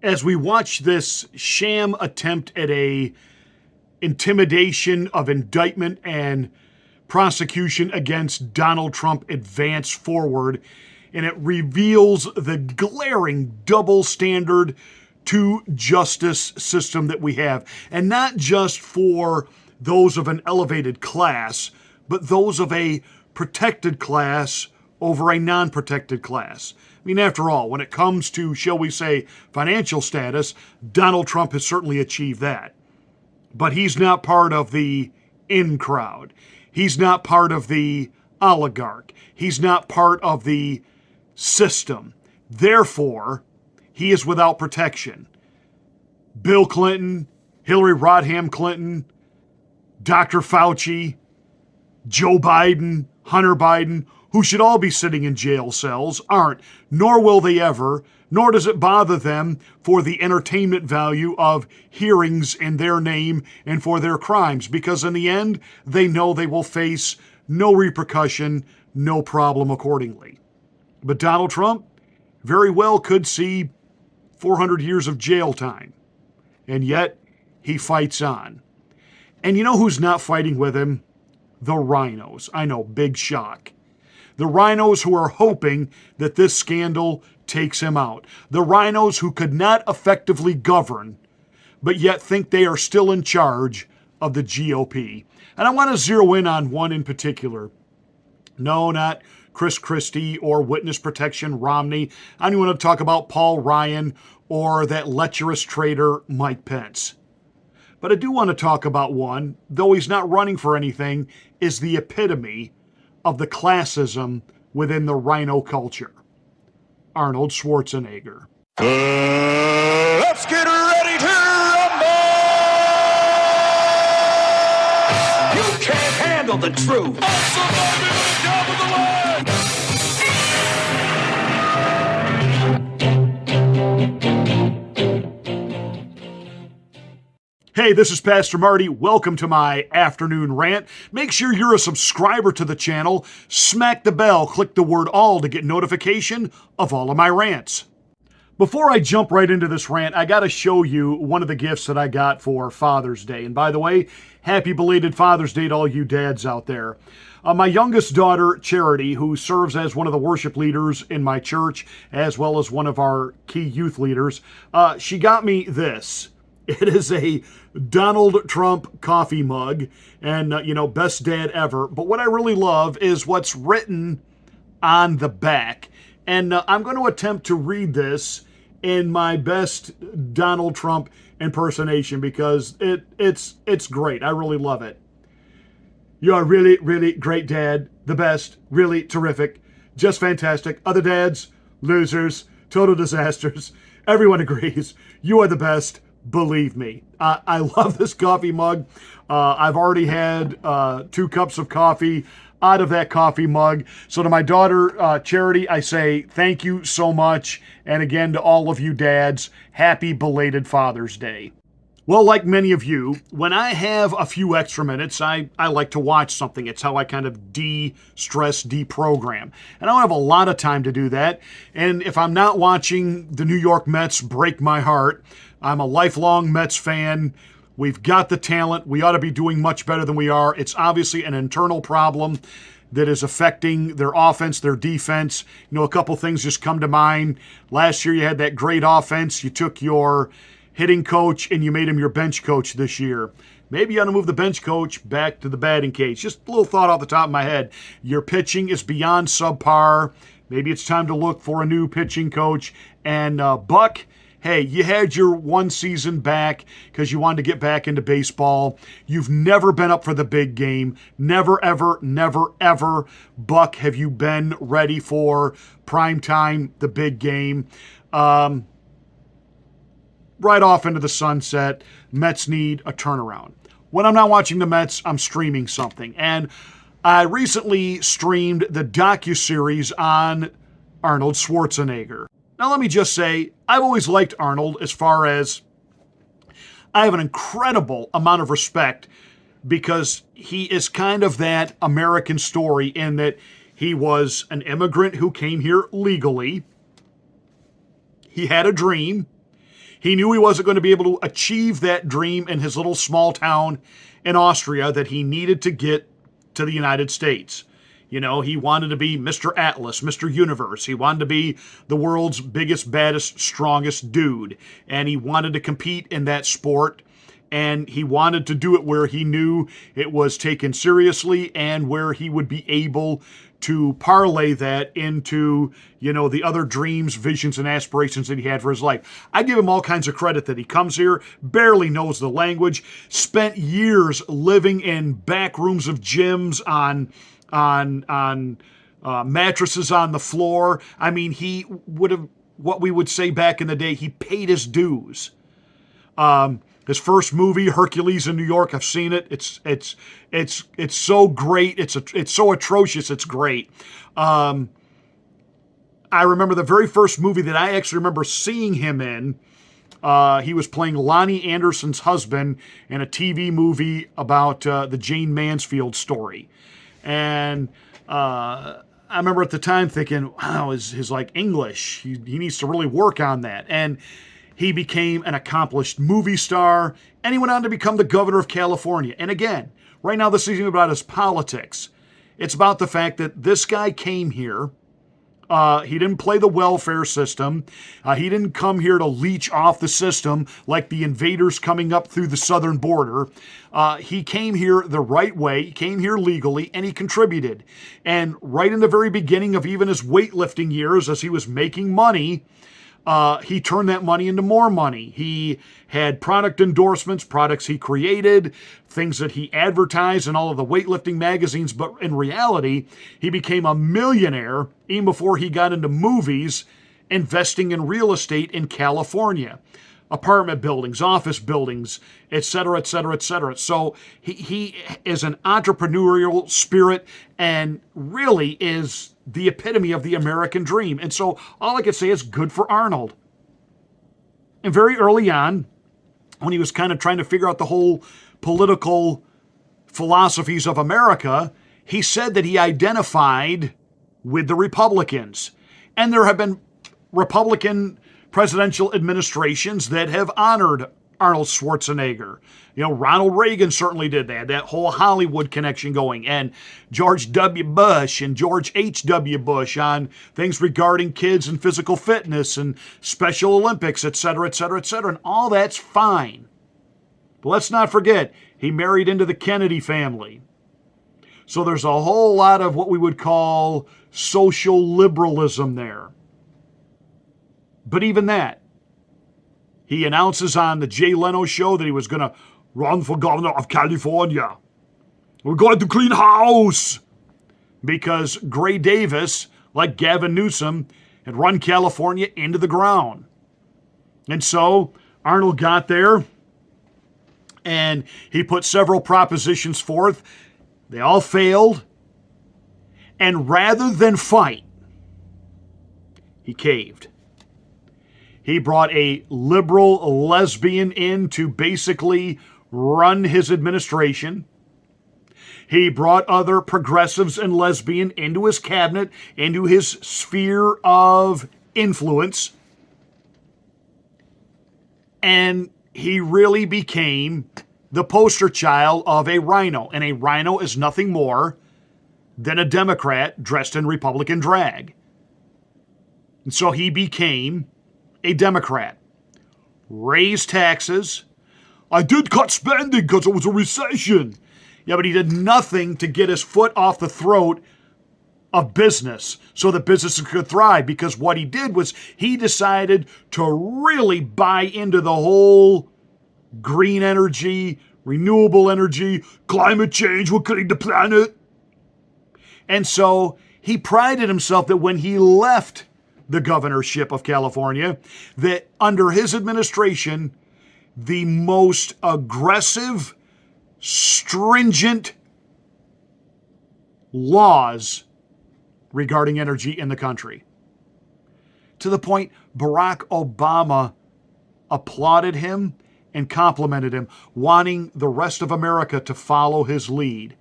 as we watch this sham attempt at a intimidation of indictment and prosecution against Donald Trump advance forward, and it reveals the glaring double standard to justice system that we have, and not just for those of an elevated class, but those of a protected class over a non-protected class. I mean, after all, when it comes to, shall we say, financial status, Donald Trump has certainly achieved that. But he's not part of the in crowd. He's not part of the oligarch. He's not part of the system. Therefore, he is without protection. Bill Clinton, Hillary Rodham Clinton, Dr. Fauci, Joe Biden, Hunter Biden, who should all be sitting in jail cells, aren't, nor will they ever, nor does it bother them for the entertainment value of hearings in their name and for their crimes, because in the end, they know they will face no repercussion, no problem accordingly. But Donald Trump very well could see 400 years of jail time, and yet he fights on. And you know who's not fighting with him? The rhinos. I know, big shock. The rhinos who are hoping that this scandal takes him out. The rhinos who could not effectively govern, but yet think they are still in charge of the GOP. And I want to zero in on one in particular. No, not Chris Christie or Witness Protection Romney. I don't want to talk about Paul Ryan or that lecherous traitor Mike Pence. But I do want to talk about one, though he's not running for anything, is the epitome of the classism within the rhino culture. Arnold Schwarzenegger. Let's get ready to rumble! You can't handle the truth. Somebody with the top of the line. Hey, this is Pastor Marty. Welcome to my afternoon rant. Make sure you're a subscriber to the channel. Smack the bell, click the word all to get notification of all of my rants. Before I jump right into this rant, I got to show you one of the gifts that I got for Father's Day. And by the way, happy belated Father's Day to all you dads out there. My youngest daughter, Charity, who serves as one of the worship leaders in my church, as well as one of our key youth leaders, she got me this. It is a Donald Trump coffee mug and, best dad ever. But what I really love is what's written on the back. And I'm going to attempt to read this in my best Donald Trump impersonation because it's great. I really love it. You're a really, really great dad. The best. Really terrific. Just fantastic. Other dads, losers, total disasters. Everyone agrees. You are the best. Believe me. I love this coffee mug. I've already had 2 cups of coffee out of that coffee mug. So to my daughter, Charity, I say thank you so much. And again, to all of you dads, happy belated Father's Day. Well, like many of you, when I have a few extra minutes, I like to watch something. It's how I kind of de-stress, deprogram. And I don't have a lot of time to do that. And if I'm not watching the New York Mets break my heart, I'm a lifelong Mets fan. We've got the talent. We ought to be doing much better than we are. It's obviously an internal problem that is affecting their offense, their defense. A couple things just come to mind. Last year you had that great offense. You took your hitting coach and you made him your bench coach this year. Maybe you ought to move the bench coach back to the batting cage. Just a little thought off the top of my head. Your pitching is beyond subpar. Maybe it's time to look for a new pitching coach. And Buck, hey, you had your one season back because you wanted to get back into baseball. You've never been up for the big game. Never, ever, never, ever, Buck, have you been ready for prime time, the big game. Right off into the sunset. Mets need a turnaround. When I'm not watching the Mets, I'm streaming something. And I recently streamed the docuseries on Arnold Schwarzenegger. Now, let me just say, I've always liked Arnold as far as I have an incredible amount of respect because he is kind of that American story in that he was an immigrant who came here legally. He had a dream. He knew he wasn't going to be able to achieve that dream in his little small town in Austria, that he needed to get to the United States. You know, he wanted to be Mr. Atlas, Mr. Universe. He wanted to be the world's biggest, baddest, strongest dude. And he wanted to compete in that sport. And he wanted to do it where he knew it was taken seriously and where he would be able to parlay that into, you know, the other dreams, visions, and aspirations that he had for his life. I give him all kinds of credit that he comes here, barely knows the language, spent years living in back rooms of gyms on mattresses on the floor. I mean, he would have, what we would say back in the day, he paid his dues. His first movie, Hercules in New York, I've seen it. It's so great. It's so atrocious. It's great. I remember the very first movie that I actually remember seeing him in. He was playing Lonnie Anderson's husband in a TV movie about the Jane Mansfield story. And I remember at the time thinking, wow, his like English, he needs to really work on that. And he became an accomplished movie star, and he went on to become the governor of California. And again, right now this isn't about his politics. It's about the fact that this guy came here. He didn't play the welfare system. He didn't come here to leech off the system like the invaders coming up through the southern border. He came here the right way. He came here legally, and he contributed. And right in the very beginning of even his weightlifting years, as he was making money, he turned that money into more money. He had product endorsements, products he created, things that he advertised in all of the weightlifting magazines. But in reality, he became a millionaire even before he got into movies, investing in real estate in California. Apartment buildings, office buildings, et cetera, et cetera, et cetera. So he is an entrepreneurial spirit and really is the epitome of the American dream. And so all I could say is good for Arnold. And very early on, when he was kind of trying to figure out the whole political philosophies of America, he said that he identified with the Republicans. And there have been Republican presidential administrations that have honored Arnold Schwarzenegger. You know, Ronald Reagan certainly did that. That whole Hollywood connection going. And George W. Bush and George H.W. Bush on things regarding kids and physical fitness and Special Olympics, et cetera, et cetera, et cetera. And all that's fine. But let's not forget, he married into the Kennedy family. So there's a whole lot of what we would call social liberalism there. But even that, he announces on the Jay Leno show that he was going to run for governor of California. We're going to clean house. Because Gray Davis, like Gavin Newsom, had run California into the ground. And so Arnold got there and he put several propositions forth. They all failed. And rather than fight, he caved. He brought a liberal lesbian in to basically run his administration. He brought other progressives and lesbian into his cabinet, into his sphere of influence. And he really became the poster child of a Rhino. And a Rhino is nothing more than a Democrat dressed in Republican drag. And so he became a Democrat. Raised taxes. I did cut spending because it was a recession. Yeah, but he did nothing to get his foot off the throat of business so that businesses could thrive, because what he did was he decided to really buy into the whole green energy, renewable energy, climate change, we're killing the planet. And so he prided himself that when he left the governorship of California, that under his administration, the most aggressive, stringent laws regarding energy in the country. To the point Barack Obama applauded him and complimented him, wanting the rest of America to follow his lead.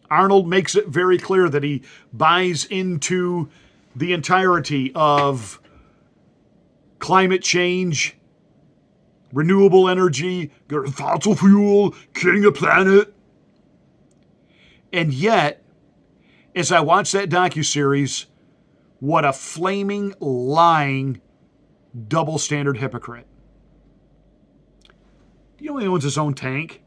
Arnold makes it very clear that he buys into the entirety of climate change renewable energy, fossil fuel, killing the planet. And yet, as I watched that docuseries, what a flaming, lying, double standard hypocrite. Do you know he owns his own tank?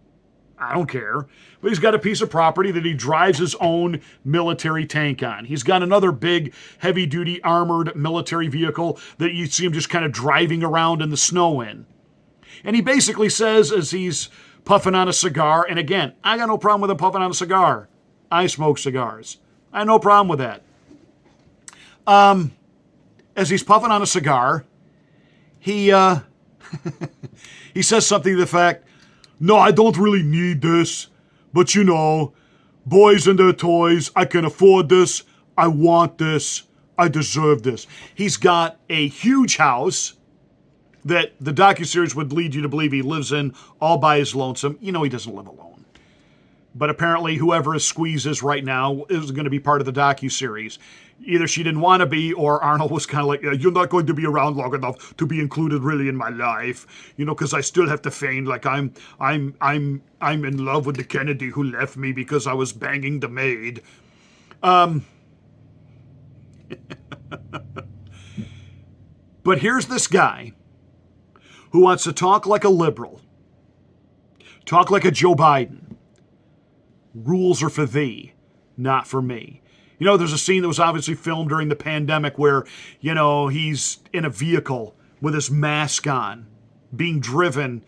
I don't care. But he's got a piece of property that he drives his own military tank on. He's got another big, heavy-duty, armored military vehicle that you see him just kind of driving around in the snow in. And he basically says, as he's puffing on a cigar, and again, I got no problem with him puffing on a cigar. I smoke cigars. I have no problem with that. As he's puffing on a cigar, he he says something to the effect, no, I don't really need this, but you know, boys and their toys, I can afford this, I want this, I deserve this. He's got a huge house that the docuseries would lead you to believe he lives in all by his lonesome. You know he doesn't live alone. But apparently whoever his squeeze is right now is going to be part of the docuseries. Either she didn't want to be, or Arnold was kind of like, you're not going to be around long enough to be included really in my life, you know, because I still have to feign like I'm in love with the Kennedy who left me because I was banging the maid. But here's this guy who wants to talk like a liberal, talk like a Joe Biden. Rules are for thee, not for me. You know, there's a scene that was obviously filmed during the pandemic where, you know, he's in a vehicle with his mask on, being driven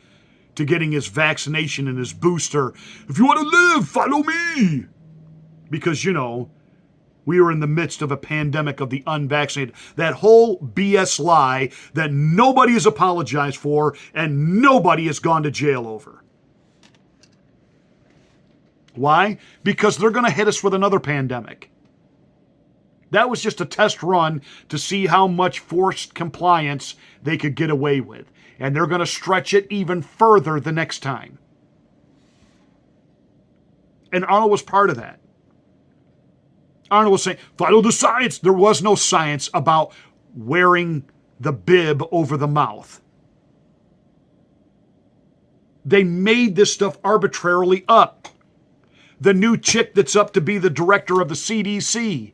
to getting his vaccination and his booster. If you want to live, follow me. Because, you know, we were in the midst of a pandemic of the unvaccinated. That whole BS lie that nobody has apologized for and nobody has gone to jail over. Why? Because they're going to hit us with another pandemic. That was just a test run to see how much forced compliance they could get away with. And they're going to stretch it even further the next time. And Arnold was part of that. Arnold was saying, follow the science. There was no science about wearing the bib over the mouth. They made this stuff arbitrarily up. The new chick that's up to be the director of the CDC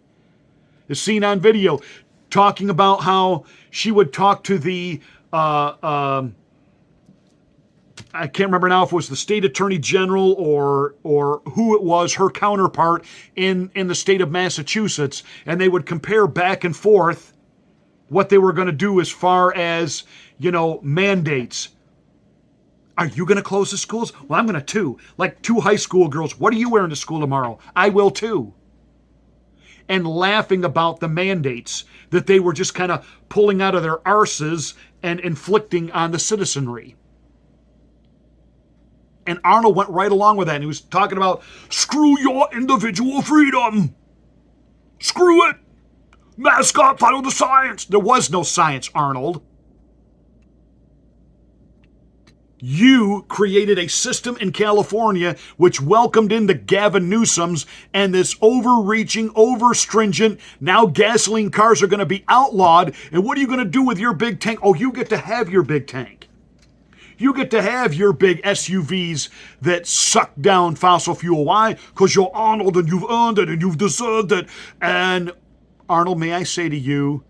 is seen on video talking about how she would talk to the, I can't remember now if it was the state attorney general or who it was, her counterpart in the state of Massachusetts, and they would compare back and forth what they were going to do as far as, you know, mandates. Are you going to close the schools? Well, I'm going to too. Like 2 high school girls. What are you wearing to school tomorrow? I will too. And laughing about the mandates that they were just kind of pulling out of their arses and inflicting on the citizenry. And Arnold went right along with that. And he was talking about, screw your individual freedom. Screw it. Mascot, follow the science. There was no science, Arnold. You created a system in California which welcomed in the Gavin Newsoms and this overreaching, overstringent, now gasoline cars are going to be outlawed. And what are you going to do with your big tank? Oh, you get to have your big tank. You get to have your big SUVs that suck down fossil fuel. Why? Because you're Arnold and you've earned it and you've deserved it. And Arnold, may I say to you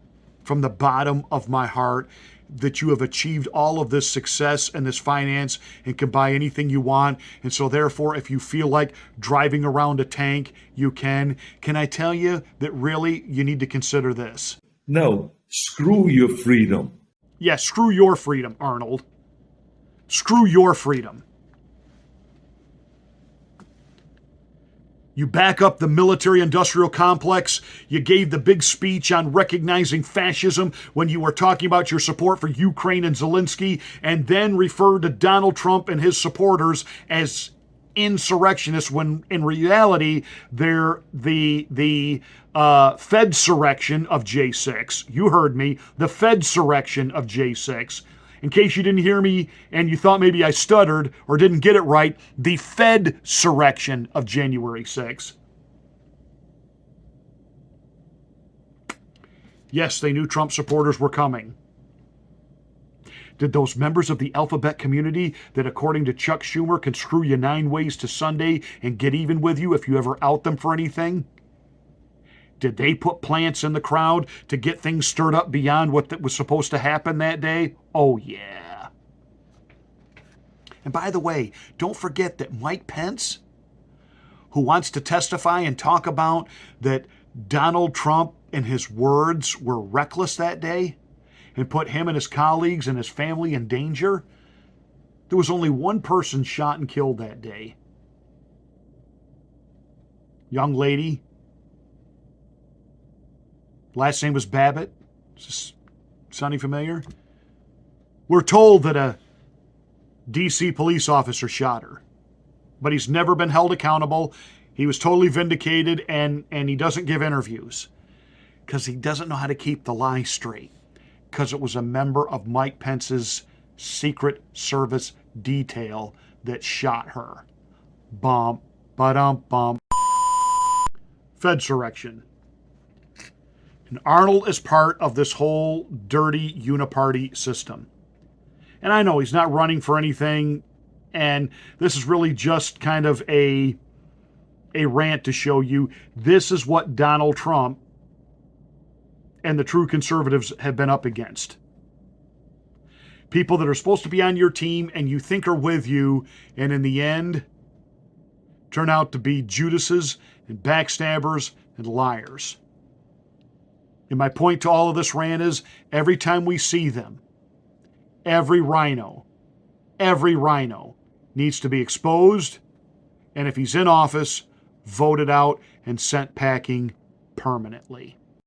from the bottom of my heart, that you have achieved all of this success and this finance and can buy anything you want. And so therefore, if you feel like driving around a tank, you can. Can I tell you that really you need to consider this? No, screw your freedom. Yeah, screw your freedom, Arnold. Screw your freedom. You back up the military-industrial complex. You gave the big speech on recognizing fascism when you were talking about your support for Ukraine and Zelensky, and then referred to Donald Trump and his supporters as insurrectionists when in reality they're the Fed-surrection of J6. You heard me. The Fed-surrection of J6. In case you didn't hear me and you thought maybe I stuttered or didn't get it right, the Fed-surrection of January 6th. Yes, they knew Trump supporters were coming. Did those members of the alphabet community that, according to Chuck Schumer, can screw you 9 ways to Sunday and get even with you if you ever out them for anything? Did they put plants in the crowd to get things stirred up beyond what was supposed to happen that day? Oh, yeah. And by the way, don't forget that Mike Pence, who wants to testify and talk about that Donald Trump and his words were reckless that day and put him and his colleagues and his family in danger, there was only one person shot and killed that day. Young lady. Last name was Babbitt. Is this sounding familiar? We're told that a D.C. police officer shot her, but he's never been held accountable. He was totally vindicated, and he doesn't give interviews because he doesn't know how to keep the lie straight, because it was a member of Mike Pence's Secret Service detail that shot her. Bum, ba-dum, bum. Fedsurrection. And Arnold is part of this whole dirty uniparty system. And I know he's not running for anything, and this is really just kind of a rant to show you this is what Donald Trump and the true conservatives have been up against. People that are supposed to be on your team and you think are with you, and in the end turn out to be Judases and backstabbers and liars. And my point to all of this rant is, every time we see them, every rhino needs to be exposed, and if he's in office, voted out and sent packing permanently.